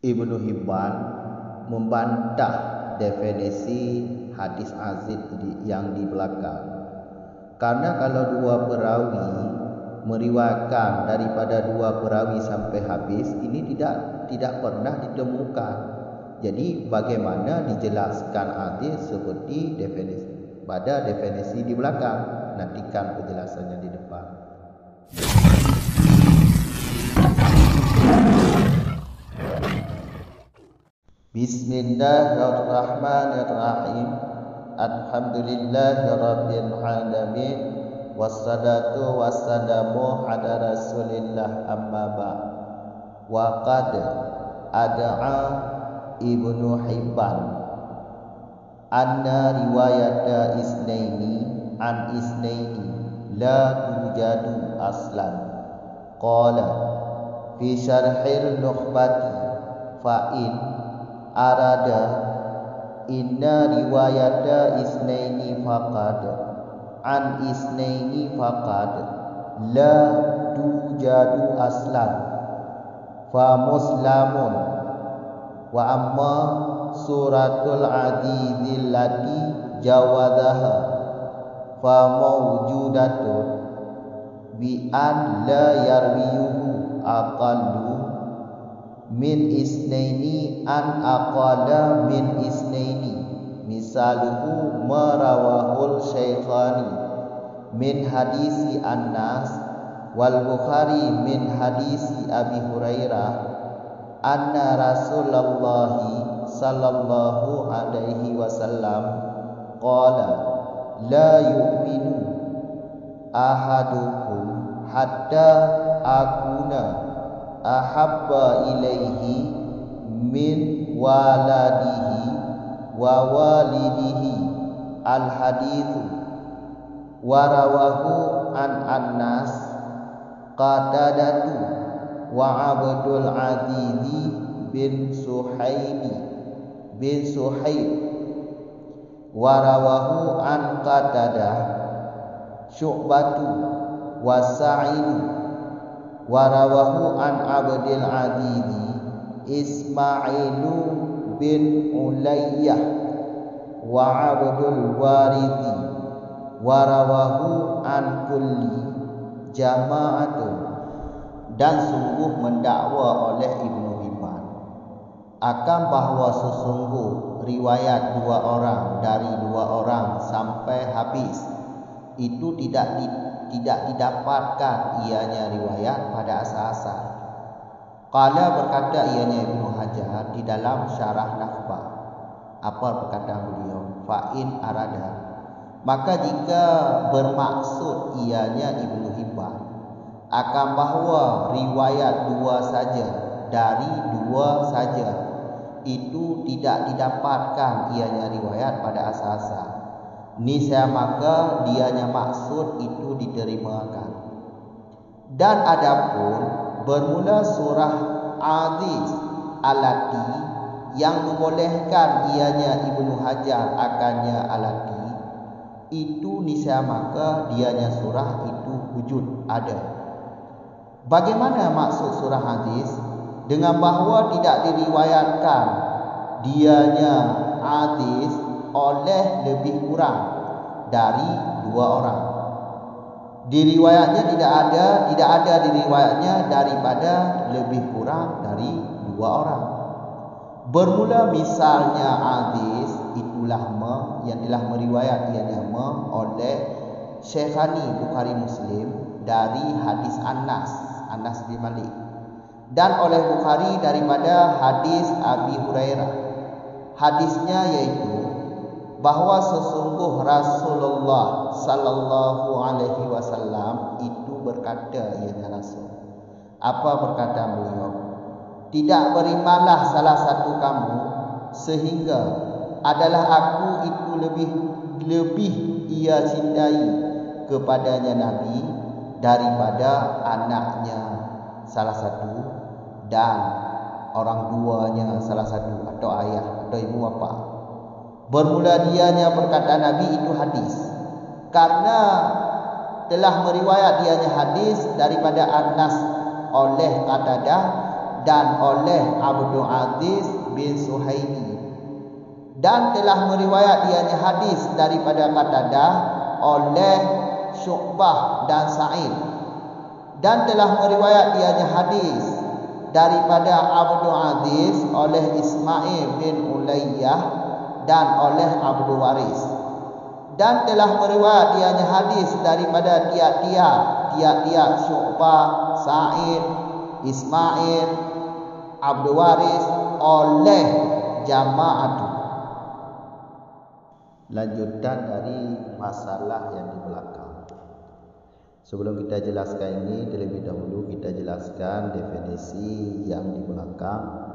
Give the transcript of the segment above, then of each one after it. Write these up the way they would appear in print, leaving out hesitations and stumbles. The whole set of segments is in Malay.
Ibnu Hibban membantah definisi hadis aziz yang di belakang. Karena kalau dua perawi meriwayatkan daripada dua perawi sampai habis, ini tidak pernah ditemukan. Jadi bagaimana dijelaskan hadis seperti definisi di belakang? Nantikan penjelasannya di depan. Bismillahirrahmanirrahim. Alhamdulillahirabbil alamin. Wassalatu wassalamu ala Rasulillah, amma ba'd. Wa qad ad'a Ibnu Hibban anna riwayata isnaini an isnaini la tujadu aslan. Qala fi syarhil nukhbati fa in arada inna riwayata isnaini faqad an isnaini faqad la tujadu aslan fa muslimun wa amma suratul adizil lati jawadaha fa mawjudatun bi an la yarwiyuhu aqallu min isnaini an aqala min isnaini. Misaluhu marawahul syaikhani min hadisi Anas wal Bukhari min hadisi Abi Hurairah anna Rasulullah sallallahu alaihi wasallam qala la yu'minu ahadukum hatta akuna ahabba ilaihi min waladihi wa walidihi. Al hadithu wa rawahu an Anas Qatadatu wa Abdul Aziz bin Suhaib wa rawahu an Qatadah Syu'batu wa Sa'idu wa rawahu an Abdul Aziz Ismailu bin Ulayyah wa Abdul Warithi wa rawahu an kulli jama'atun. Dan sungguh mendakwa oleh Ibnu Hibban akan bahawa sesungguh riwayat dua orang dari dua orang sampai habis itu tidak didapatkan ianya riwayat pada asal-asal. Qala berkata ianya Ibnu Hajar di dalam syarah Nakhbah. Apa perkataan beliau? Fa in arada, maka jika bermaksud ianya Ibnu Hibban akan bahawa riwayat dua saja dari dua saja itu tidak didapatkan ianya riwayat pada asal-asal, niscaya maka dianya maksud itu diterimakan. Dan adapun bermula surah Aziz alati yang membolehkan ianya Ibnu Hajar akannya alati, itu niscaya maka dianya surah itu wujud ada. Bagaimana maksud surah Aziz? Dengan bahawa tidak diriwayatkan dianya Aziz oleh lebih kurang dari dua orang. Di riwayatnya tidak ada di riwayatnya daripada lebih kurang dari dua orang. Bermula misalnya hadis itulah yang telah meriwayat ianya oleh Syekhani Bukhari Muslim dari hadis Anas bin Malik, dan oleh Bukhari daripada hadis Abi Hurairah. Hadisnya yaitu bahawa sesungguh Rasulullah sallallahu alaihi wasallam itu berkata, ianya Rasul. Apa perkataan beliau? Tidak berimanlah salah satu kamu sehingga adalah aku itu lebih ia cintai kepadanya Nabi daripada anaknya salah satu dan orang tuanya salah satu, atau ayah atau ibu bapa. Bermula dianya perkataan Nabi itu hadis, karena telah meriwayat dianya hadis daripada Anas oleh Qatadah dan oleh Abdul Aziz bin Suhaimi, dan telah meriwayat dianya hadis daripada Qatadah oleh Syu'bah dan Sa'id, dan telah meriwayat dianya hadis daripada Abdul Aziz oleh Ismail bin Ulayyah dan oleh Abdul Waris, dan telah meriwayat dianya hadis daripada tiap-tiap Syu'bah, Sa'id, Ismail, Abdul Waris oleh jamaah. Lanjutan dari masalah yang di belakang. Sebelum kita jelaskan ini, terlebih dahulu kita jelaskan definisi yang di belakang.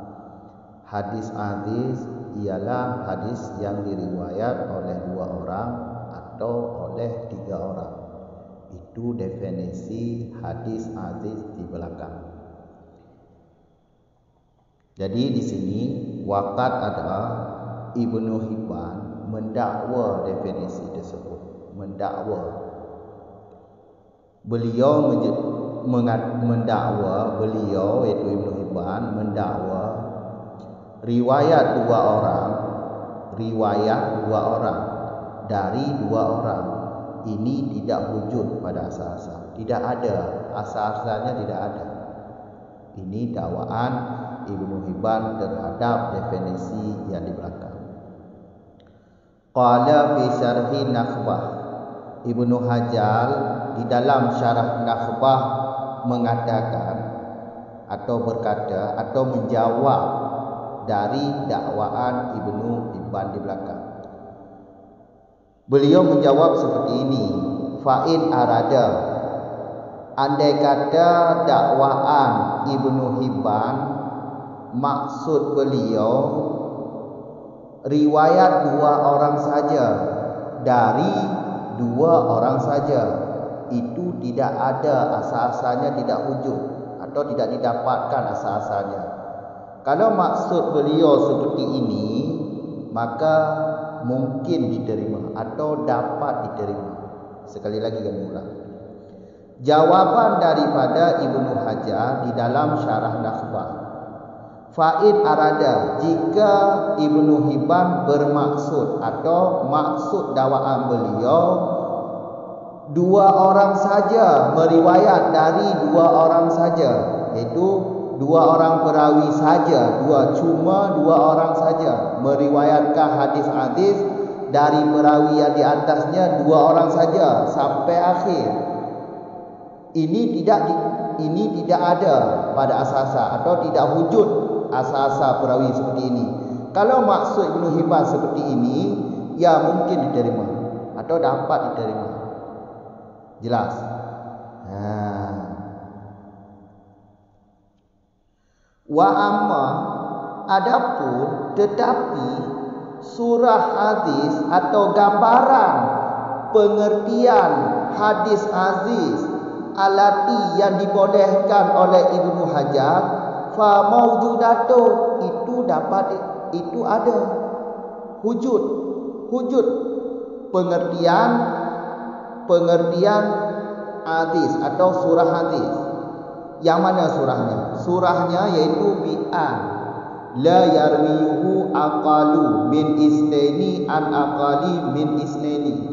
Hadis aziz ialah hadis yang diriwayat oleh 2 orang atau oleh 3 orang. Itu definisi hadis aziz di belakang. Jadi di sini waqat ada Ibnu Hibban mendakwa definisi tersebut. Beliau mendakwa, beliau iaitu Ibnu Hibban mendakwa riwayat dua orang dari 2 orang ini tidak wujud pada asal-asal. Tidak ada, asal-asalnya tidak ada. Ini dakwaan Ibnu Hibban terhadap definisi yang di belakang. Qala fi syarhi Nakhbah, Ibnu Hajar di dalam syarah Nakhbah mengatakan atau berkata atau menjawab dari dakwaan Ibnu Hibban di belakang. Beliau menjawab seperti ini, fa'in arada, andai kata dakwaan Ibnu Hibban maksud beliau riwayat 2 orang saja, dari 2 orang saja, itu tidak ada asal-asalnya, tidak wujud atau tidak didapatkan asal-asalnya. Kalau maksud beliau seperti ini, maka mungkin diterima atau dapat diterima. Sekali lagi kami ulang. Jawaban daripada Ibnu Hajar di dalam syarah Nakhbah, fa'id arada, jika Ibnu Hibban bermaksud atau maksud dakwaan beliau 2 orang saja meriwayat dari 2 orang saja, iaitu 2 orang perawi saja, cuma 2 orang saja meriwayatkan hadis hadis dari perawi yang di atasnya 2 orang saja sampai akhir. Ini tidak ada pada asas atau tidak wujud asas perawi seperti ini. Kalau maksud Ibnu Hibban seperti ini, ya mungkin diterima atau dapat diterima. Jelas? Wa amma, adapun tetapi surah hadis atau gambaran pengertian hadis aziz alati yang dibolehkan oleh Ibnu Hajar, fa maujudatu, itu ada wujud pengertian hadis atau surah hadis. Yang mana surahnya? Surahnya yaitu bi'an la yarwiyuhu aqalu min isnaini an aqali min isnaini.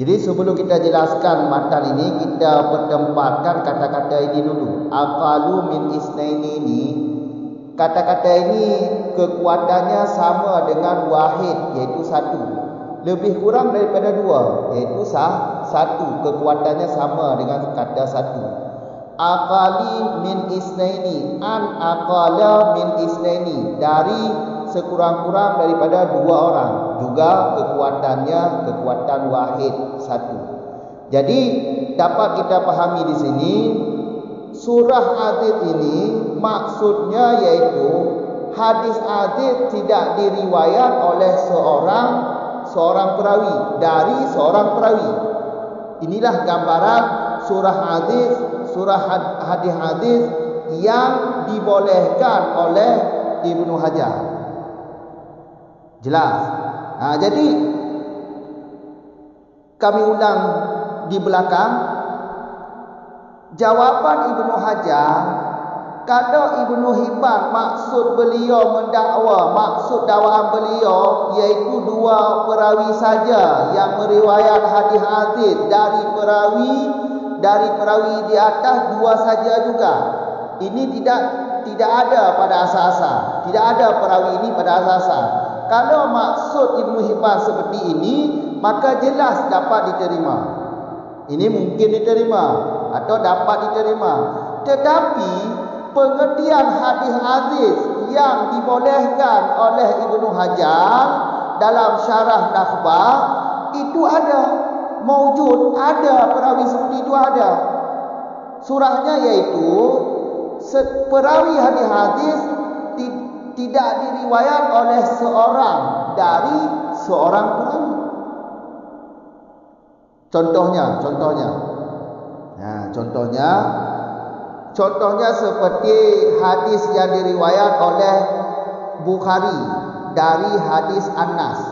Jadi sebelum kita jelaskan matan ini, kita pertempatkan kata-kata ini dulu. Aqalu min isnaini ini, kata-kata ini kekuatannya sama dengan wahid, yaitu 1. Lebih kurang daripada 2, yaitu 1. Kekuatannya sama dengan kata 1. Aqali min isnaini an aqala min isnaini, dari sekurang-kurang daripada 2 orang, juga kekuatan wahid 1. Jadi dapat kita pahami di sini surah hadis ini maksudnya yaitu hadis hadis tidak diriwayat oleh seorang perawi dari seorang perawi. Inilah gambaran surah hadis yang dibolehkan oleh Ibnu Hajar. Jelas? Jadi kami ulang di belakang, jawaban Ibnu Hajar Kalau Ibnu Hibban maksud beliau mendakwa, maksud dakwaan beliau iaitu dua perawi saja yang meriwayat hadis aziz dari perawi di atas dua saja juga. Ini tidak ada pada asas-asas. Tidak ada perawi ini pada asas-asas. Kalau maksud Ibnu Hibban seperti ini, maka jelas dapat diterima. Ini mungkin diterima atau dapat diterima. Tetapi pengertian hadis aziz yang dibolehkan oleh Ibnu Hajar dalam syarah Nakhbah itu ada, maujud, ada perawi seperti itu ada. Surahnya yaitu perawi hadis tidak diriwayat oleh seorang dari seorang perawi. Contohnya seperti hadis yang diriwayat oleh Bukhari dari hadis Anas.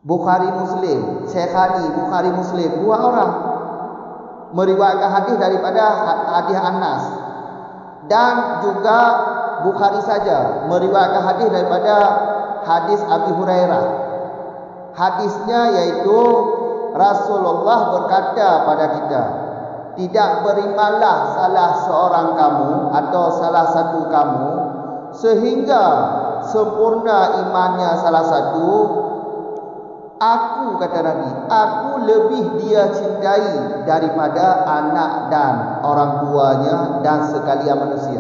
Bukhari Muslim, Syekhani Bukhari Muslim, dua orang meriwayatkan hadis daripada hadis Anas. Dan juga Bukhari saja meriwayatkan hadis daripada hadis Abi Hurairah. Hadisnya yaitu Rasulullah berkata pada kita, tidak berimanlah salah seorang kamu atau salah satu kamu sehingga sempurna imannya salah satu. Aku, kata Nabi, aku lebih dia cintai daripada anak dan orang tuanya dan sekalian manusia.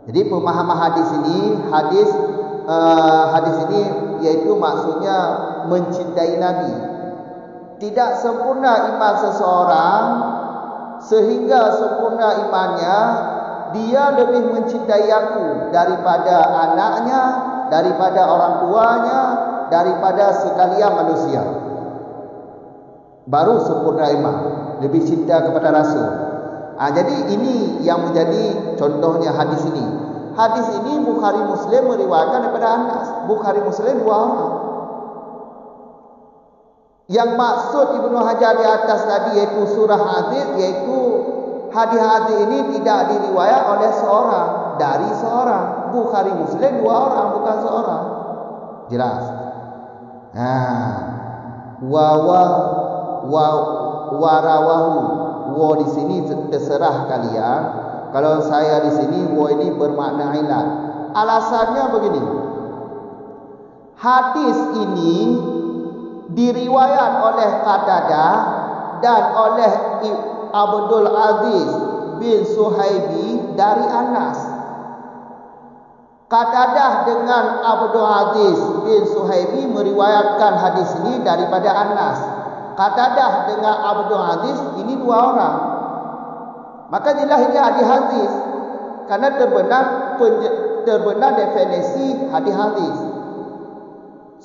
Jadi pemahaman hadis ini, hadis ini yaitu maksudnya mencintai Nabi. Tidak sempurna iman seseorang sehingga sempurna imannya dia lebih mencintai aku daripada anaknya, daripada orang tuanya, daripada sekalian manusia. Baru sempurna iman, lebih cinta kepada Rasul. Jadi ini yang menjadi contohnya hadis ini. Hadis ini Bukhari Muslim meriwayatkan daripada Anas. Bukhari Muslim dua orang. Yang maksud Ibnu Hajar di atas tadi yaitu surah hadis, yaitu hadis-hadis ini tidak diriwayat oleh seorang dari seorang. Bukhari Muslim dua orang, bukan seorang. Jelas. Wa di sini terserah kalian. Kalau saya di sini wa ini bermakna ilat. Alasannya begini. Hadis ini diriwayat oleh Qatadah dan oleh Abdul Aziz bin Suhaibi dari Anas. Qatadah dengan Abdul Aziz bin Suhaibi meriwayatkan hadis ini daripada Anas. Qatadah dengan Abdul Aziz ini dua orang. Maka jelas ini hadis. Karena terbenar definisi hadis.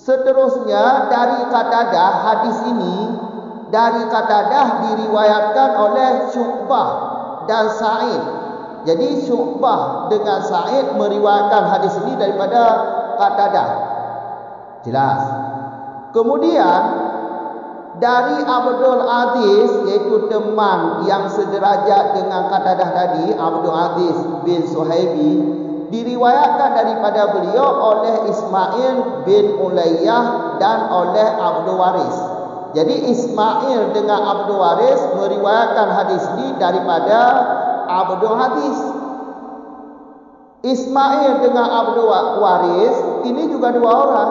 Seterusnya dari Qatadah, hadis ini dari Qatadah diriwayatkan oleh Syu'bah dan Sa'id. Jadi Syu'bah dengan Sa'id meriwayatkan hadis ini daripada Qatadah. Jelas. Kemudian dari Abdul Aziz, yaitu teman yang sederajat dengan Qatadah tadi, Abdul Aziz bin Suhaibi, diriwayatkan daripada beliau oleh Ismail bin Ulayyah dan oleh Abdul Waris. Jadi Ismail dengan Abdul Waris meriwayatkan hadis ini daripada Abdul Hadis. Ismail dengan Abdul Waris ini juga dua orang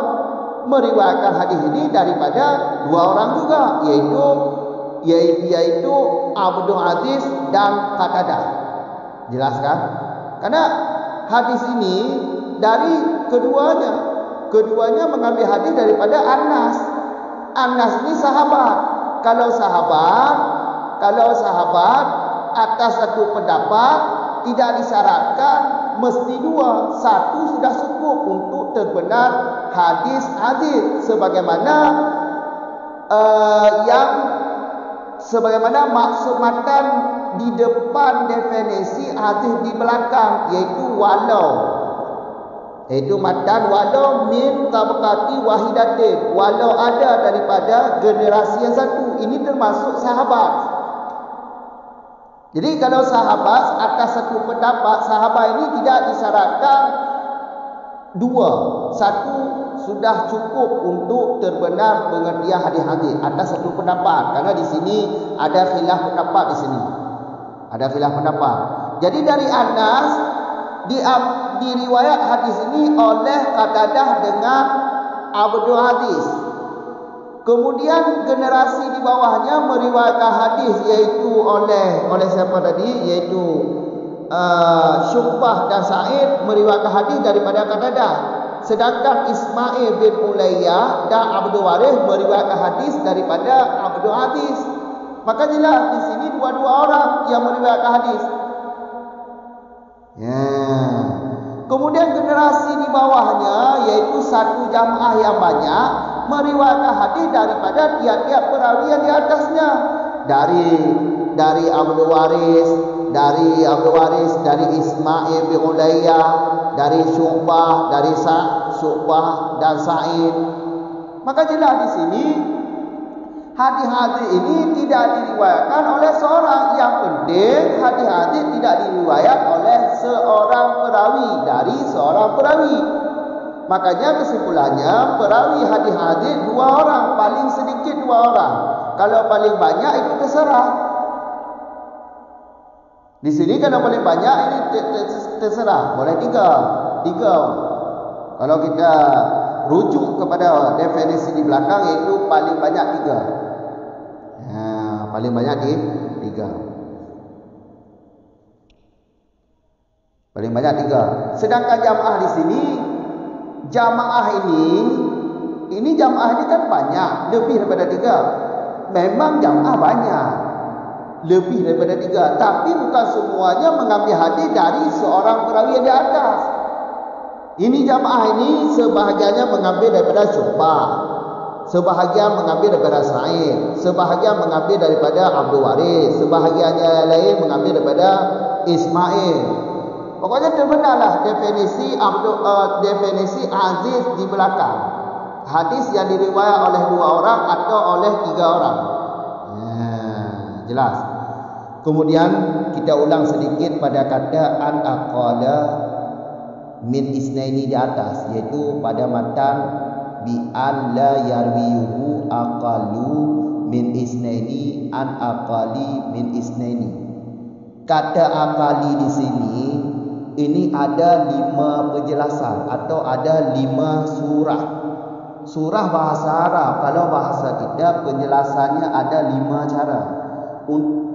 meriwayatkan hadis ini daripada dua orang juga, yaitu Abdul Aziz dan Qatadah. Jelas kan? Karena hadis ini dari keduanya mengambil hadis daripada Anas. Anas ini sahabat. Kalau sahabat atas satu pendapat tidak disyaratkan mesti dua. Satu sudah cukup untuk terbenar hadis aziz sebagaimana maksud matan di depan definisi aziz di belakang, yaitu walau. Itu matan walau min tabaqati wahidatin, walau ada daripada generasi yang satu. Ini termasuk sahabat. Jadi kalau sahabat atas satu pendapat, sahabat ini tidak disyaratkan dua. Satu sudah cukup untuk terbenar pengertian hadis-hadis atas satu pendapat. Karena di sini ada khilaf pendapat di sini. Ada khilaf pendapat. Jadi dari Anas diriwayat hadis ini oleh Qatadah dengan Abdul Hadis. Kemudian generasi di bawahnya meriwayatkan hadis yaitu oleh siapa tadi, yaitu Syu'bah dan Sa'id meriwayatkan hadis daripada Qatadah. Sedangkan Ismail bin Ulayyah dan Abdul Waris meriwayatkan hadis daripada Abdul Hadis. Maka jelas di sini dua-dua orang yang meriwayatkan hadis. Ya. Kemudian generasi di bawahnya yaitu satu jamaah yang banyak meriwayatkan hadis daripada tiap-tiap perawi yang di atasnya. Dari Abdul Waris, dari Ismail bin Ulayyah, dari Syu'bah, Syu'bah dan Sa'id. Maka jelas di sini hadis-hadis ini tidak diriwayatkan oleh seorang. Yang penting hadis-hadis tidak diriwayat oleh seorang perawi dari seorang perawi. Makanya kesimpulannya perawi hadis-hadis dua orang, paling sedikit dua orang. Kalau paling banyak itu terserah. Di sini kalau paling banyak ini terserah, boleh tiga. Kalau kita rujuk kepada definisi di belakang itu paling banyak tiga. Paling banyak tiga. Paling banyak tiga. Sedangkan jamaah di sini, jamaah ini kan banyak, lebih daripada tiga. Memang jamaah banyak, lebih daripada tiga. Tapi bukan semuanya mengambil hadis dari seorang perawi yang di atas. Ini jamaah ini sebahagiannya mengambil daripada Syu'bah, sebahagian mengambil daripada Sa'id, sebahagian mengambil daripada Abdul Waris, sebahagiannya lain mengambil daripada Ismail. Pokoknya terbenarlah definisi aziz di belakang. Hadis yang diriwayat oleh dua orang atau oleh tiga orang. Jelas. Kemudian kita ulang sedikit pada kata an aqala min isnaini di atas, yaitu pada matan bi an la yarwiyuhu aqalu min isnaini an aqali min isnaini. Kata aqali di sini ini ada 5 penjelasan atau ada 5 surah. Surah bahasa Arab, kalau bahasa kita penjelasannya ada 5 cara.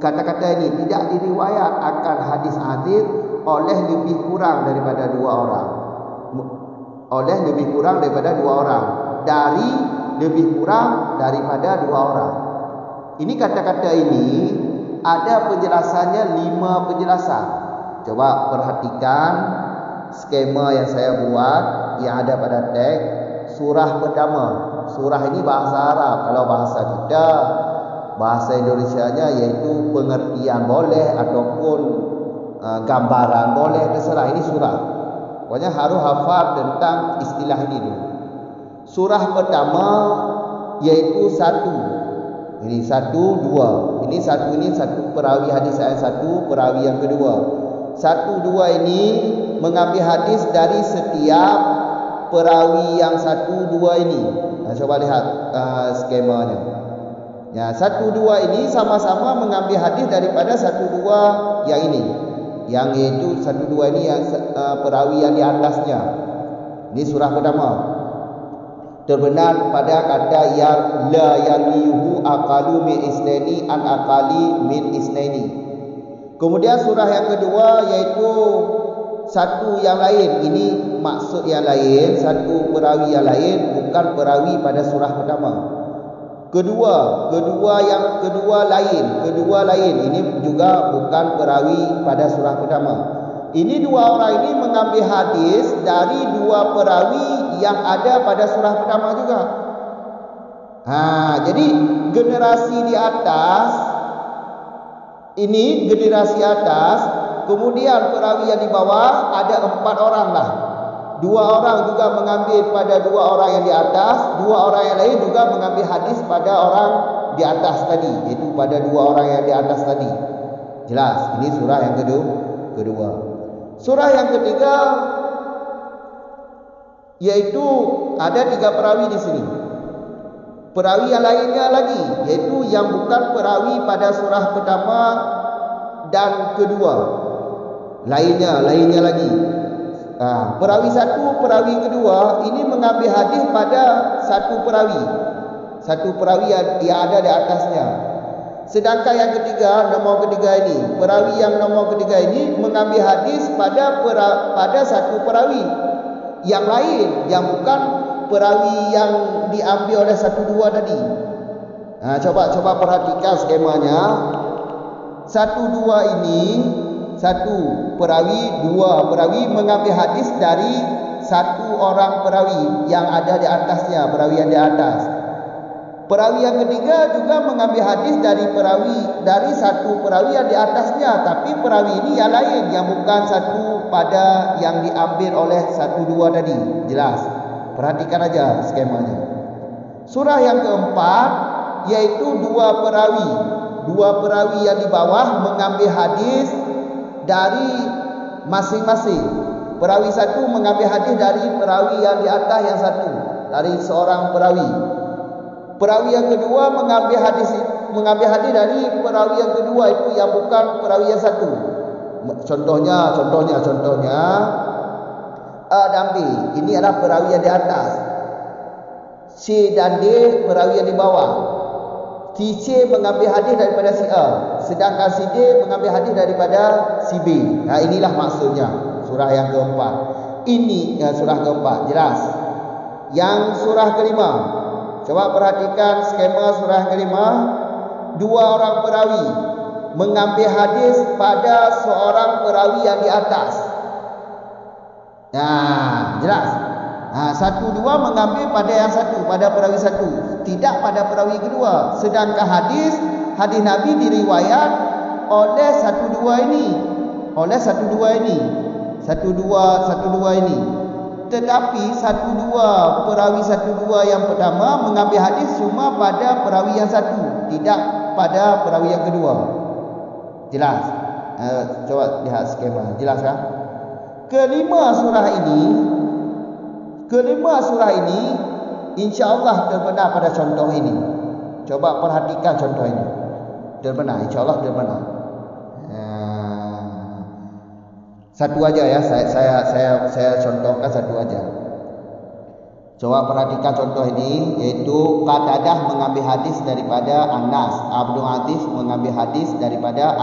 Kata-kata ini tidak diriwayat akan hadis aziz oleh lebih kurang daripada 2 orang. Oleh lebih kurang daripada 2 orang. Dari lebih kurang daripada 2 orang. Ini kata-kata ini ada penjelasannya 5 penjelasan. Coba perhatikan skema yang saya buat yang ada pada teks. Surah pertama. Surah ini bahasa Arab. Kalau bahasa kita, bahasa Indonesianya yaitu pengertian boleh ataupun gambaran boleh, terserah. Ini surah. Pokoknya harus hafal tentang istilah ini dulu. Surah pertama yaitu 1. Ini 1, 2. Ini 1 perawi hadis yang 1, perawi yang kedua. 1, 2 ini mengambil hadis dari setiap perawi yang 1, 2 ini. Coba lihat skemanya. Ya, 1, 2 ini sama-sama mengambil hadis daripada 1, 2 yang ini. Yang yaitu 1, 2 ini yang perawi yang di atasnya. Ini surah pertama. Terbenar pada kata ya la yarwiyuhu aqalu min isnaini an aqali min isnaini. Kemudian surah yang kedua yaitu 1 yang lain. Ini maksud yang lain, 1 perawi yang lain, bukan perawi pada surah pertama. Kedua lain. Ini juga bukan perawi pada surah pertama. Ini 2 orang ini mengambil hadis dari 2 perawi yang ada pada surah pertama juga. Jadi generasi di atas ini, generasi atas, kemudian perawi yang di bawah ada 4 orang lah. 2 orang juga mengambil pada 2 orang yang di atas, 2 orang yang lain juga mengambil hadis pada orang di atas tadi, iaitu pada 2 orang yang di atas tadi. Jelas, ini surah yang kedua. Surah yang ketiga yaitu ada 3 perawi di sini. Perawi yang lainnya lagi, yaitu yang bukan perawi pada surah pertama dan kedua. Lainnya lagi. Perawi satu, perawi kedua ini mengambil hadis pada satu perawi yang ada di atasnya. Sedangkan yang ketiga, nomor ketiga ini, perawi yang nomor ketiga ini mengambil hadis pada satu perawi yang lain, yang bukan perawi yang diambil oleh 1-2 tadi. Coba perhatikan skemanya. 1-2 ini, satu perawi, 2 perawi mengambil hadis dari satu orang perawi yang ada di atasnya, perawi yang di atas. Perawi yang ketiga juga mengambil hadis dari satu perawi yang di atasnya, tapi perawi ini yang lain, yang bukan satu pada yang diambil oleh 1-2 tadi. Jelas. Perhatikan aja skemanya. Surah yang keempat yaitu 2 perawi yang di bawah mengambil hadis dari masing-masing. Perawi satu mengambil hadis dari perawi yang di atas yang satu, dari seorang perawi. Perawi yang kedua mengambil hadis dari perawi yang kedua itu yang bukan perawi yang satu. Contohnya A dan B, ini adalah perawi yang di atas. C dan D perawi yang di bawah. Si C mengambil hadis daripada si A, sedangkan si D mengambil hadis daripada si B. Inilah maksudnya surah yang keempat. Ini surah keempat, jelas. Yang surah kelima, coba perhatikan skema surah kelima. 2 orang perawi mengambil hadis pada seorang perawi yang di atas. Jelas. 1-2 mengambil pada yang satu, pada perawi satu, tidak pada perawi kedua. Sedangkan hadis Nabi diriwayat oleh 1-2 ini, Tetapi perawi 1-2 yang pertama mengambil hadis cuma pada perawi yang satu, tidak pada perawi yang kedua. Jelas. Coba lihat skema. Jelas kan? Kelima surah ini insya-Allah terbenar pada contoh ini. Coba perhatikan contoh ini. Terbenar, insya-Allah terbenar. Satu aja ya, saya contohkan satu aja. Coba perhatikan contoh ini, yaitu Qatadah mengambil hadis daripada Anas, Abdul Aziz mengambil hadis daripada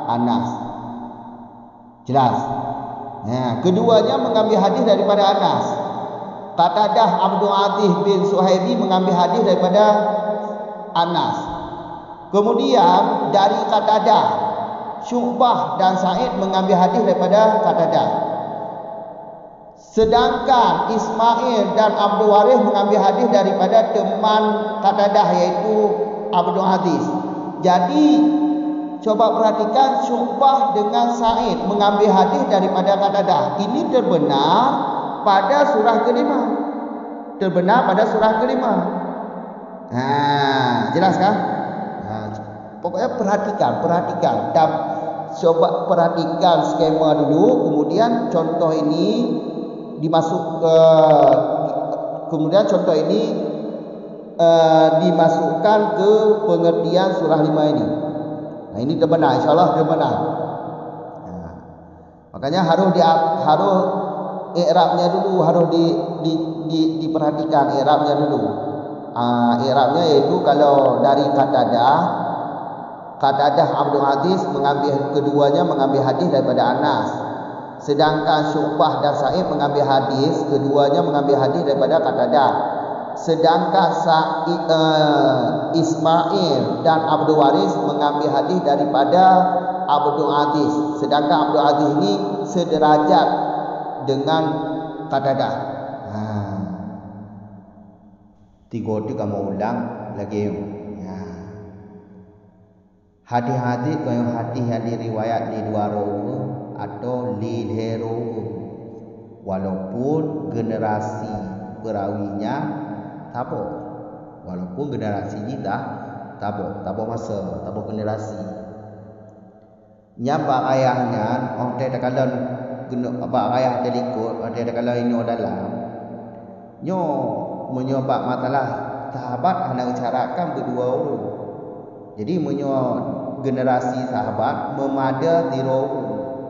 Anas. Jelas. Keduanya mengambil hadis daripada Anas. Qatadah Abdul Aziz bin Suhaimi mengambil hadis daripada Anas. Kemudian dari Qatadah, Syu'bah dan Sa'id mengambil hadis daripada Qatadah. Sedangkan Ismail dan Abdul Waris mengambil hadis daripada teman Qatadah, yaitu Abdul Aziz. Jadi coba perhatikan, Syu'bah dengan Sa'id mengambil hadis daripada Qatadah. Ini terbenar pada surah kelima. Jelas kan? Pokoknya perhatikan dan coba perhatikan skema dulu, kemudian contoh ini dimasukkan ke pengertian surah 5 ini. Ini terbenar, insyaallah terbenar. Makanya harus i'rabnya dulu, harus diperhatikan i'rabnya dulu. I'rabnya yaitu kalau dari Qatadah Abdul Aziz keduanya mengambil hadis daripada Anas. Sedangkan Syu'bah dan Sa'id mengambil hadis, keduanya mengambil hadis daripada Qatadah. Sedangkan Ismail dan Abdul Waris mengambil hadis daripada Abdul Aziz. Sedangkan Abdul Aziz ini sederajat dengan Qatadah. Tiga kamu ulang lagi. Hadis-hadis yang diriwayat di 2 rawi atau li rawi, walaupun generasi perawinya tabo, walaupun generasi kita tabo masa, tabo generasi. Nyapa ayahnya orang teh kalau guna apa ayah telikut orang teh kalau ini dalam nyo menyebab masalah sahabat hanya bicarakan berdua orang. Jadi generasi sahabat memada tiro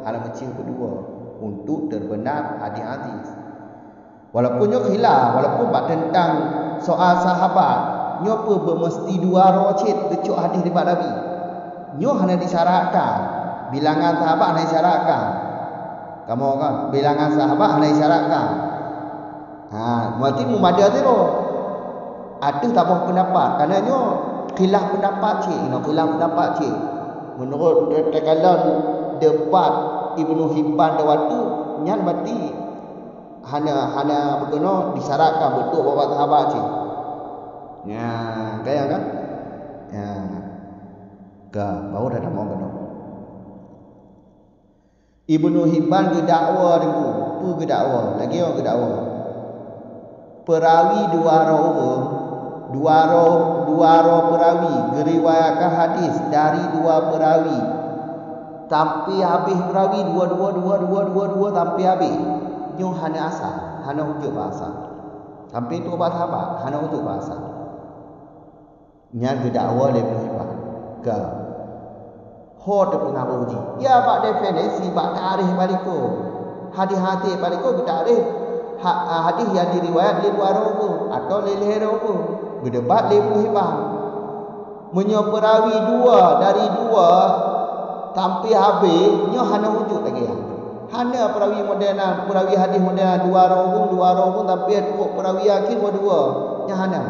hanya macam berdua untuk terbenar hadis-hadis. Walaupun nyo khilaf, walaupun bab tentang soal sahabat, nyo pun bermesti dua rocit kecuk hadis daripada Nabi. Nyo hanya disyaratkan bilangan sahabat hanya disyaratkan. Kamu kan bilangan sahabat hanya disyaratkan. Berarti memada tiro. Ada tak apa pendapat kerana nyo khilaf pendapat cik. Menurut kalau debat Ibnu Hibban dah waktu nyan berarti hanya berkena disyaratkan betul bahawa sahabat cik. Ya, kaya kan? Ya. Baru dah mau kena. Ibnu Hibban ke dakwa dulu. Apa ke dakwa? Lagi orang ke dakwa. Perawi dua roh perawi geriwayatkan hadis dari dua perawi sampai habis perawi dua sampai habis nyo hanya asal hanya hujud bahasa sampai tu bahasa sahabat hanya hujud bahasa nya gedakwa le Ibnu Hibban ke ho de pengaruh uji ya bak definisi bak tarikh baliko hadis-hadis baliko tarikh hadis yang diriwayat di luar roh atau leleh roh berdebat le Ibnu Hibban menyeperawi dua dari dua sampai habis nyo hanya wujud lagi hanya perawi modern perawi hadis modern dua roh tapi perawi akhir dua nya hanya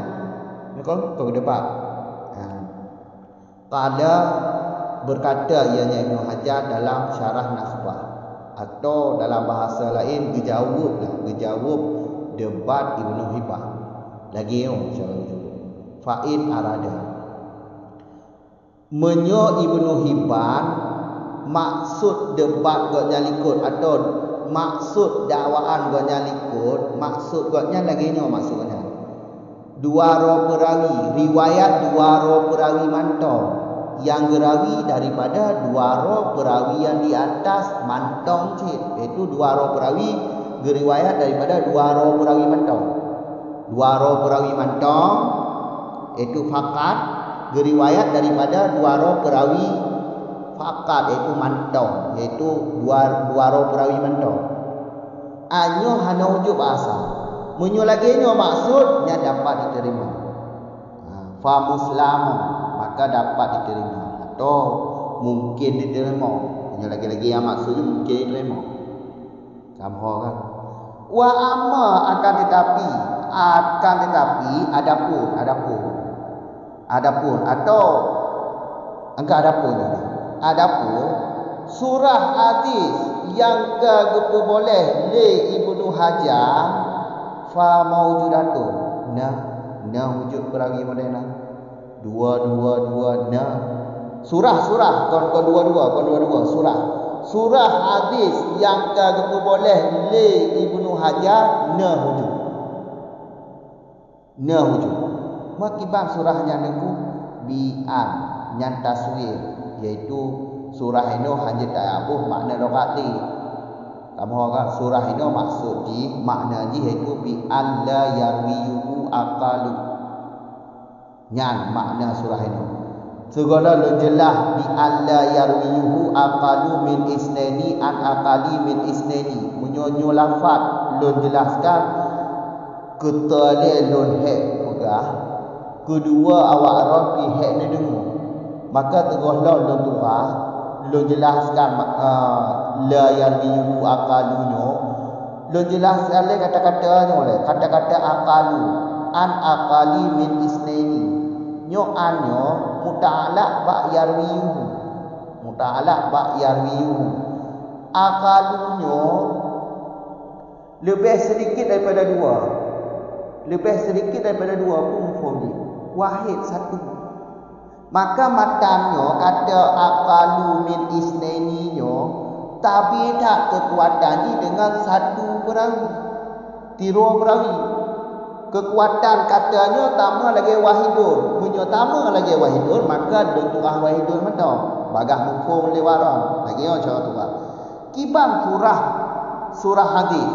kau berdebat pada berkata ianya Ibnu Hajar dalam syarah Nakhbah atau dalam bahasa lain gejawab debat Ibnu Hibban lagi Faid arada menyo Ibnu Hibban maksud debat gotnya likut atau maksud dakwaan gotnya likut maksud gotnya lagi nyo maksudnya dua roh perawi riwayat dua roh perawi mantong yang gerawi daripada dua roh perawi yang di atas mantong cik iaitu dua roh perawi geriwayat daripada dua roh perawi mantong iaitu fakat geriwayat daripada dua roh perawi fakat iaitu mantong iaitu dua roh perawi mantong anyo hanya wujud bahasa menyo lagi nyo maksudnya dapat diterima fa muslam maka dapat diterima atau mungkin diterima menyo lagi yang maksudnya mungkin diterima kamu kan wa amma akan tetapi adapun atau engkau adapun surah hadis yang ke boleh le Ibnu Hajar fa maujudatun nah wujud perawi modern dua surah kon dua surah hadis yang ke boleh le Ibnu Hajar nah wujud makibang surahnya niku bi'an yang taswir iaitu surah ini hanya tak abuh makna lokati kamu kan surah ini maksud di makna iaitu bi'an la yarwiyuhu aqalu nyan makna surah ini segala lu jelas bi'an la yarwiyuhu aqalu min isnani an aqali min isnani menyonyo lafaz lu jelaskan ketale lun hek pegah kedua awak rapi hek ni dengar maka tegohlah lu turah lu jelaskan la yarwiyuhu aqalunyo lu jelaskan le kata-katanya oleh kata-kata aqalu an aqali min isnaini nyo anyo muta'alaq ba yarwiyuhu aqalunyo lebih sedikit daripada dua pun mufhum wahid satu maka matanyo kata aqalu min isnaininya tapi tak kekuatannya dengan satu perawi tiro perawi kekuatan katanya tama lagi wahidun punya tama lagi wahidun maka bentuk wahidun mata bagah mukung lewaron lagi yo cara tu kiban surah hadis.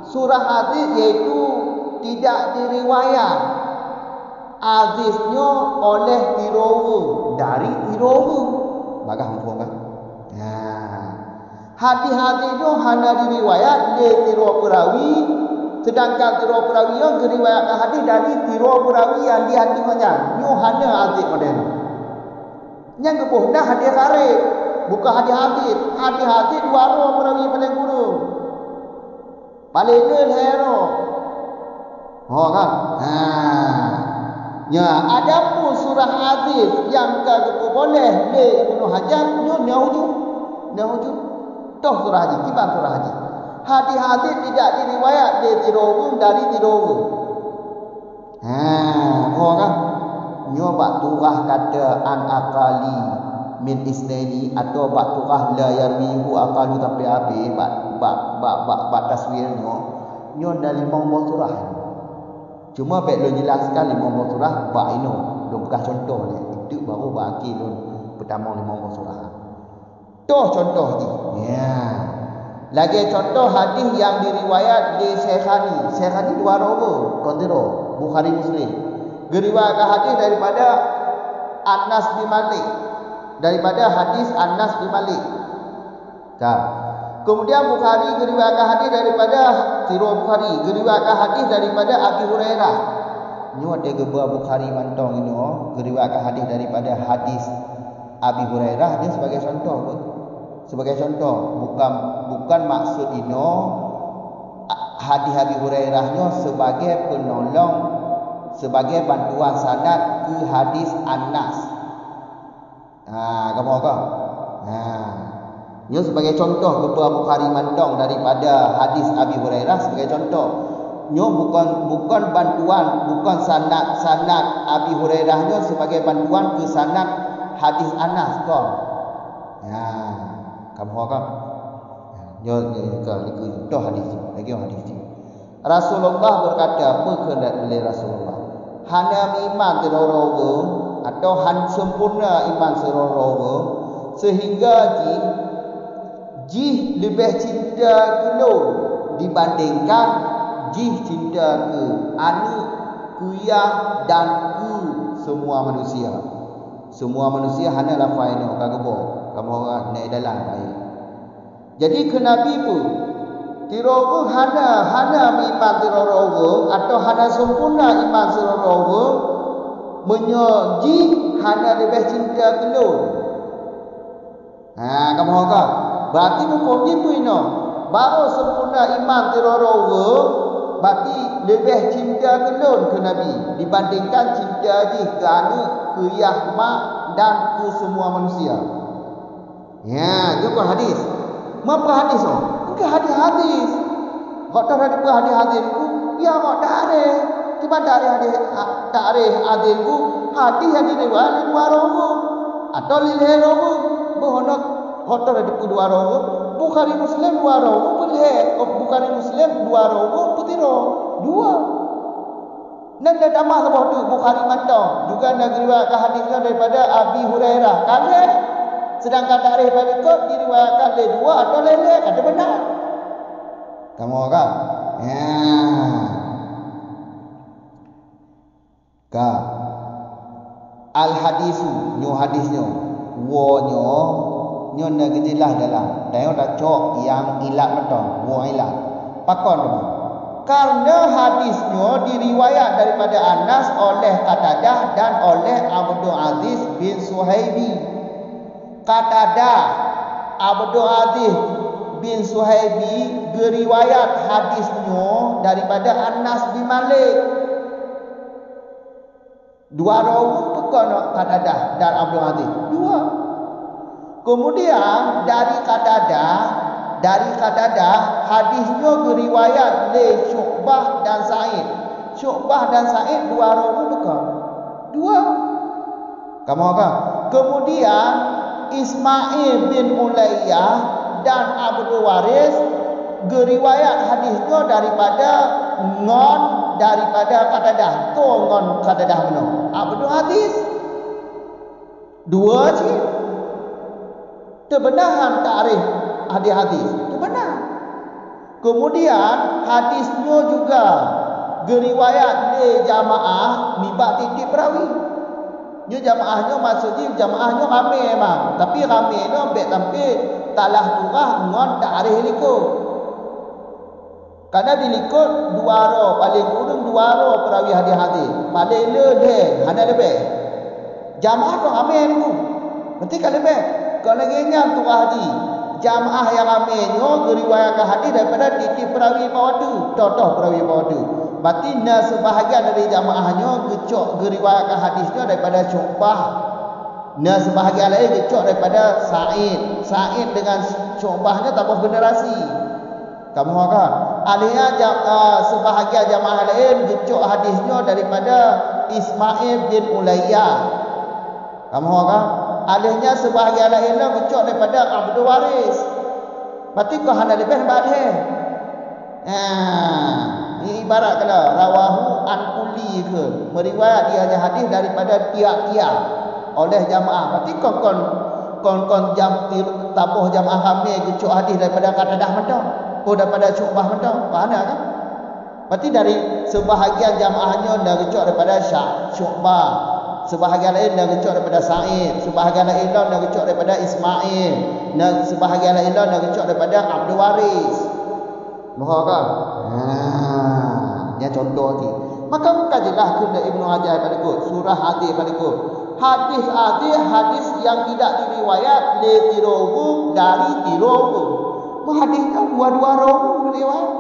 Surah hadis iaitu tidak diriwayat hadisnya oleh tirawi dari tirawi bagah mukung kan. Hadis-hadisnya hanya diriwayat le tirawi perawi, sedangkan tirawi perawi yang diriwayatkan hadis dari tirawi perawi yang dihadisnya nyo hanya hadis model. Yang kebuh dah hadis karib, bukan hadis. Hadis dua orang perawi paling guru. Paling hero. Kan? Ya, adapun surah hadis yang kebuh boleh le Ibnu Hajar nyo nahujud. Toh surah hadis, kiban surah hadis. Hadis tidak diriwayat dari tirawi. Kan? Nyo bak turah kata an akali min isnaini atau bak turah la yarwihu akalu sampai habis bak taswirnya nyo dari 15 surah. Cuma baik lo jelaskan 15 surah bak ino lo bekas contoh ni itu baru baki lo pertama 15 surah. Toh contoh ni. Ya. Lagi contoh hadis yang diriwayat di Syekhani dua rawi kontiro Bukhari Muslim. Geriwayatkan hadis daripada Anas bin Malik. Daripada hadis Anas bin Malik. Kemudian Bukhari geriwayatkan hadis daripada Tirmidzi Bukhari, geriwayatkan hadis daripada Abi Hurairah. Nyo ada gebar Bukhari mantong ini geriwayatkan hadis daripada hadis Abi Hurairah dia sebagai contoh apa? Sebagai contoh, bukan maksud ino hadis Abi Hurairahnya sebagai penolong, sebagai bantuan sanad ke hadis Anas. Kamu apa? Ini sebagai contoh kepada Bukhari mantong daripada hadis Abi Hurairah sebagai contoh. Ini bukan bantuan, bukan sanad Abi Hurairahnya sebagai bantuan ke sanad hadis Anas kau. Kamu apa? Ini contoh hadis lagi hadis. Rasulullah berkata apa oleh Rasulullah? Hanya iman terorogo atau han sempurna iman terorogo sehingga jih lebih cinta ke dibandingkan jih cinta ke anak, kuyah dan ke semua manusia. Semua manusia hanyalah final kagabo. Kamu orang naik dalam baik. Jadi ke Nabi pun tirogo hana iman tirogo atau hana sempurna iman tirogo menyoji hana lebih cinta ke kamu orang berarti bukan gitu ino. Baru sempurna iman tirogo berarti lebih cinta ke Nabi dibandingkan cinta ke anak, ke Yahma dan ke semua manusia. Ya, itu hadis. Apa hadis ke hadis. Kau tak ada hadis ku, ya kau dari. Cuma dari hadis ku, hadis yang diriwayatkan dua rogo atau lilih rogo. Bohonok kau tak ada dua rogo. Bukhari Muslim dua rogo boleh. Bukhari Muslim dua rogo putiro dua. Dan dah tambah sebab tu Bukhari mantong juga nak diriwayatkan hadisnya daripada Abi Hurairah. Kalian sedangkan tarikh berikut diriwayatkan oleh dua atau lelek kata benar. Kamu orang? Ya. Al hadisu nyo hadisnya. Nyo nak jelas dalam. Dan dah cok yang ilat metong. Wo ilat. Pakon tu. Karena hadisnya diriwayat daripada Anas oleh Qatadah dan oleh Abdul Aziz bin Suhaibi. Qatadah Abdul Aziz bin Suhaibi beriwayat hadisnya daripada Anas bin Malik. Dua rawi pekan Qatadah dan Abdul Aziz. Dua. Kemudian dari Qatadah hadisnya beriwayat oleh Syu'bah dan Sa'id. Syu'bah dan Sa'id dua rawi pekan. Dua. Kamu apa? Kemudian Ismail bin Ulayyah dan Abdul Waris beriwayat hadisnya daripada Qatadah. Tu Qatadah mana? Abdul Aziz. Dua je. Terbenahan takrif hadis-hadis. Terbenar. Kemudian hadisnya juga geriwayat di jamaah mibak titik perawi. Nya jamaahnya maksudnya jamaahnya ramai memang, tapi ramai tu baik tampil talah turah ngon takrif likut. Karena dilikut dua roh, paling kurang dua roh perawi hadis-hadis. Paling lebih hanya lebih. Jamaah tu ramai ni. Berarti kan lebih. Kalau lagi nyam turah hadis. Jamaah yang ramainya geriwayatkan hadis daripada titik perawi bawadu, totoh perawi bawadu. Berarti sebahagian dari jamaahnya gecok geriwayatkan hadisnya daripada Syu'bah. Sebahagian lain gecok daripada Sa'id. Sa'id dengan Syu'bahnya tambah generasi. Kamu kan? Alihnya sebahagian jamaah lain gecok hadisnya daripada Ismail bin Ulayyah. Kamu kan? Alihnya sebahagian lain gecok daripada Abdul Waris. Berarti kau hanya lebih badhe. Ini ibarat kalau rawahu an kulli ke, meriwayat dia hadis daripada tiap-tiap oleh jamaah. Berarti kon jam tabuh jamaah kami gecok hadis daripada Qatadah mentang, daripada Syu'bah mentang. Mana kan? Berarti dari sebahagian jamaahnya dah gecok daripada Syu'bah, sebahagian lain dah gecok daripada Sa'id, sebahagian lain dah gecok daripada Ismail, dan sebahagian lain dah gecok daripada Abdul Waris. Mohon kan? Ini contoh ni. Maka kajilah kena Ibnu Hajar pada kut surah hadis pada kut. Hadis yang tidak diriwayat li tirogu dari tirogu. Hadisnya dua-dua rogu riwayat.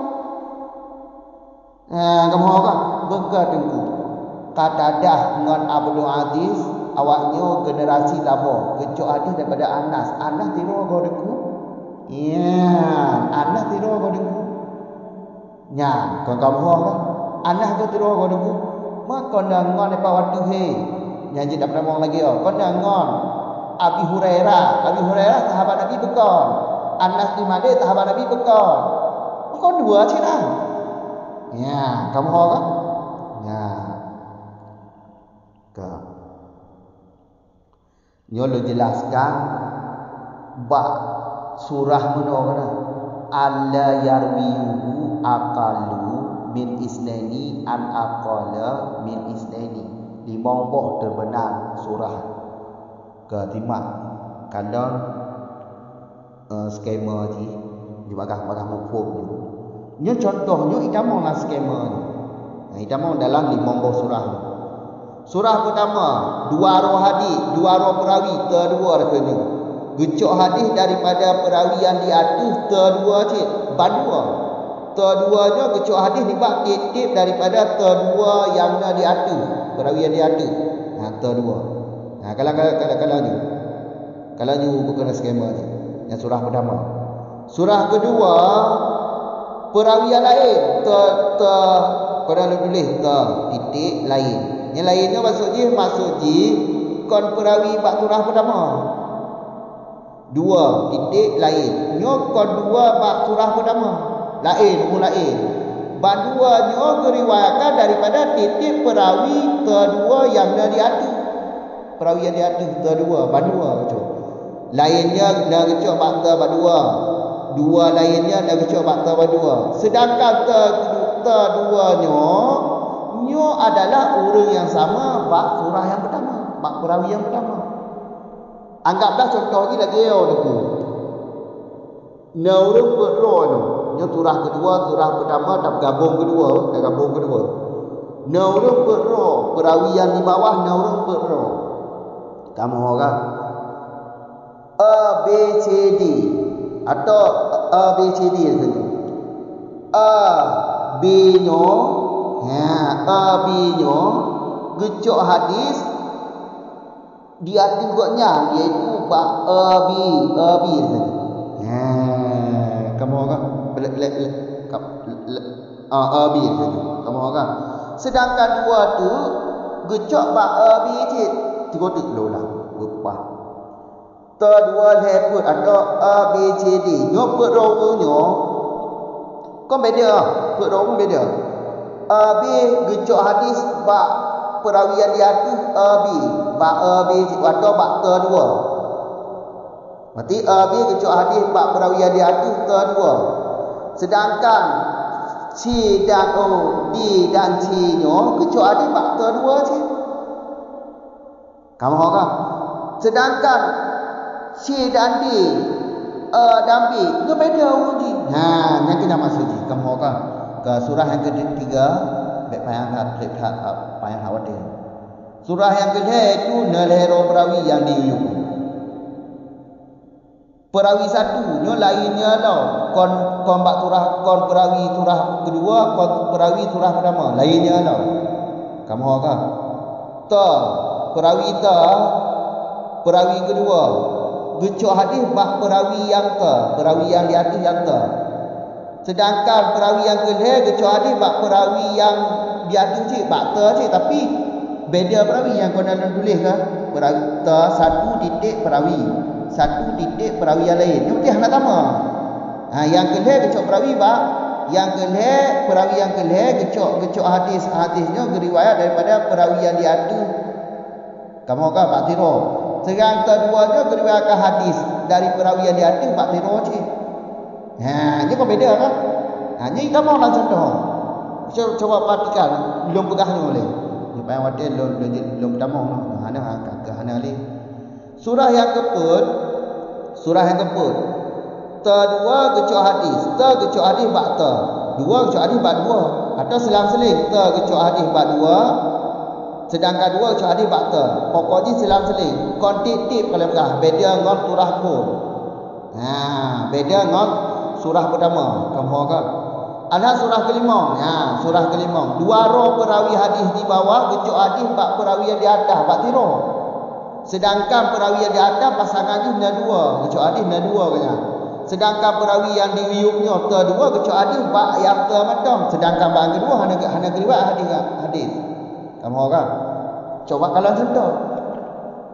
Kamu kan? Berkatengku. Qatadah dengan Abdul Aziz awaknya generasi lama. Gecok hadis daripada Anas. Anas tirogu deku. Anas tirogu deku. Nya, kau kamu kan? Anak tu terus kau dulu. Mak kau dah ngon lepas waktu he. Nyanyi tak pernah ngomong lagi oh. Kau dah ngon. Abi Hurairah sahabat Nabi bekal. Anas bin Malik sahabat Nabi bekal. Kau dua cina. Ya, kamu kan? Ya. Kau. Nyolo jelaskan bab surah mana alla yarwiyuhu aqalu min isnaini an aqala min isnaini. Limong terbenar surah ketimak kadang skema ni di bagah mufhum ni. Contohnya idamong lah skema ni. Idamong dalam limong surah. Surah pertama dua roh hadis, dua roh perawi, kedua rekena. Gecok hadis daripada perawi yang di atas terdua cik bandua. Terduanya gecok hadis dibak tip daripada terdua yang di atas, perawi yang di atas. Terdua. Kalau ni bukan skema ni. Yang surah pertama. Surah kedua perawi yang lain pada tulis titik lain. Yang lainnya maksudnya kon perawi bak surah pertama. Dua titik lain. Nyokon dua bab surah pertama. Lain. Badua nyo geriwayatkan daripada titik perawi kedua yang di atas. Perawi yang di atas kedua, badua tu. Lainnya dah gecok bab badua. Dua lainnya dah gecok bab badua. Sedangkan kedua nyo adalah orang yang sama bab surah yang pertama, bab perawi yang pertama. Anggaplah contoh ni lagi aku. Naurung berron. Nya surah kedua, surah pertama dah gabung kedua. Naurung berron. Perawi yang di bawah naurung berron. Kamu orang A B C D atau A B C D saja. A B nya A B nya gecok hadis dia tengoknya iaitu bab abi saja. Kamu kan abi saja. Kamu kan. Sedangkan dua tu gecok bab abi cik tiga tu lolang berpah. Terdua leput atau A B C D. Nyoput rohnya kau beda. Put roh beda. Abi gecok hadis bab perawian di atas abi bak abi atau bak kedua. Mati abi kecuali hadis bab perawi yang diatur kedua. Sedangkan si dan o, di dan ci nyo kecuali bab kedua je. Kamu tahu kan? Sedangkan si dan di dan b itu beda uji. Yang kita masuk ji. Kamu tahu kan? Ke surah yang ketiga, baik payang khawatir. Surah yang kedua itu nelhero perawi yang diuyuk. Perawi satu nyo lainnya lah. Kon bak surah kon perawi surah kedua, kon perawi surah pertama lainnya lah. Kamu tahu kan? Perawi perawi kedua gecok hadis bak perawi yang perawi yang di atas yang sedangkan perawi yang kedua gecok hadis bak perawi yang di atas cik bak cik, tapi beda perawi yang kau nak tulis kan. Perawi satu titik perawi yang lain ni mesti nak sama. Yang kedua gecok perawi bak yang kedua perawi yang kedua gecok hadisnya riwayat daripada perawi yang di atas. Kamu kan Pak Tiro. Sekarang keduanya meriwayatkan hadis dari perawi yang di atas Pak Tiro cik. Ini kau beda kan? Ini kamu lah contoh. Coba perhatikan, belum pegahnya boleh. Ni payah wadah belum pertama. Hana ali. Surah yang keempat. Kedua gecok hadis bak dua gecok hadis bak dua atau selang-seling gecok hadis bak dua. Sedangkan dua gecok hadis bak pokoknya selang-seling. Kontik-tip kalau berah beda dengan surah pun. Beda dengan surah pertama. Kamu kan? Ada surah kelima. Surah kelima. Dua roh perawi hadis di bawah, gecok hadis bak perawi yang di atas, bak tiro. Sedangkan perawi yang di atas pasangannya na dua, gecok hadis na dua kena. Sedangkan perawi yang di wiuknya dua, gecok hadis bak yang matang. Sedangkan bak kedua hana riwayat hadis. Kamu kan? Coba kalau contoh.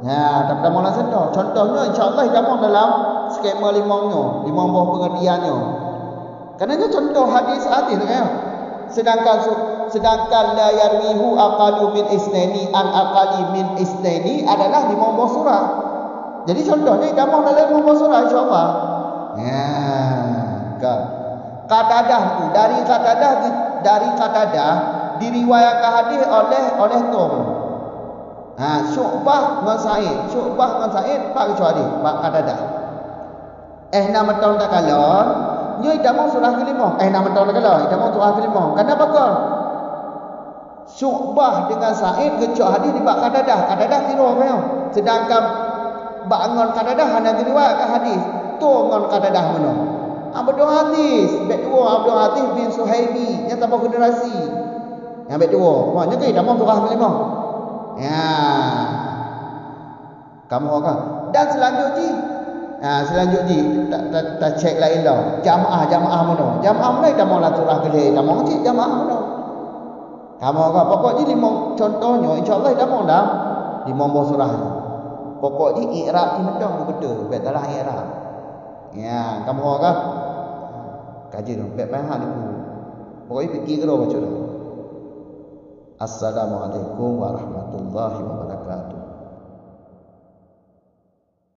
Tak pertama lah contoh. Contohnya insya-Allah kamu dalam skema lima buah pengertiannya. Kerana contoh hadis kan. Sedangkan la yarwihu aqalu min isnaini an aqali min isnaini adalah lima buah surah. Jadi contohnya kamu dalam lima buah surah insya-Allah. Qatadah dari Qatadah diriwayatkan hadis oleh Tom. Syu'bah dengan Sa'id pak kecuali pak Qatadah. Nama tahun tak kalon, nyo idamong surah kelima. Nama tahun tak kalon, idamong surah kelima. Kenapa kau? Syu'bah dengan Sa'id kecuali hadis di bak Qatadah tiru kan. Sedangkan bangun Qatadah hanya diriwayatkan hadis. Tu ngon Qatadah mana? Abdul hadis, Abdul hadis bin Suhaibi yang tambah generasi. Yang berdua, maknanya ke idamong surah kelima. Kamu kan? Dan selanjutnya tak cek lain lah. Jamaah mana? Jamaah mana idamong lah surah kelima. Idamong cik jamaah mana? Kamu kan? Pokoknya lima contohnya insya-Allah idamong dah lima buah surah. Pokoknya i'rab ni betul. Betul lah i'rab. Kamu kan? Kaji tu. Baik hal itu. Pokoknya fikir kau baca dah. Assalamualaikum warahmatullahi wabarakatuh.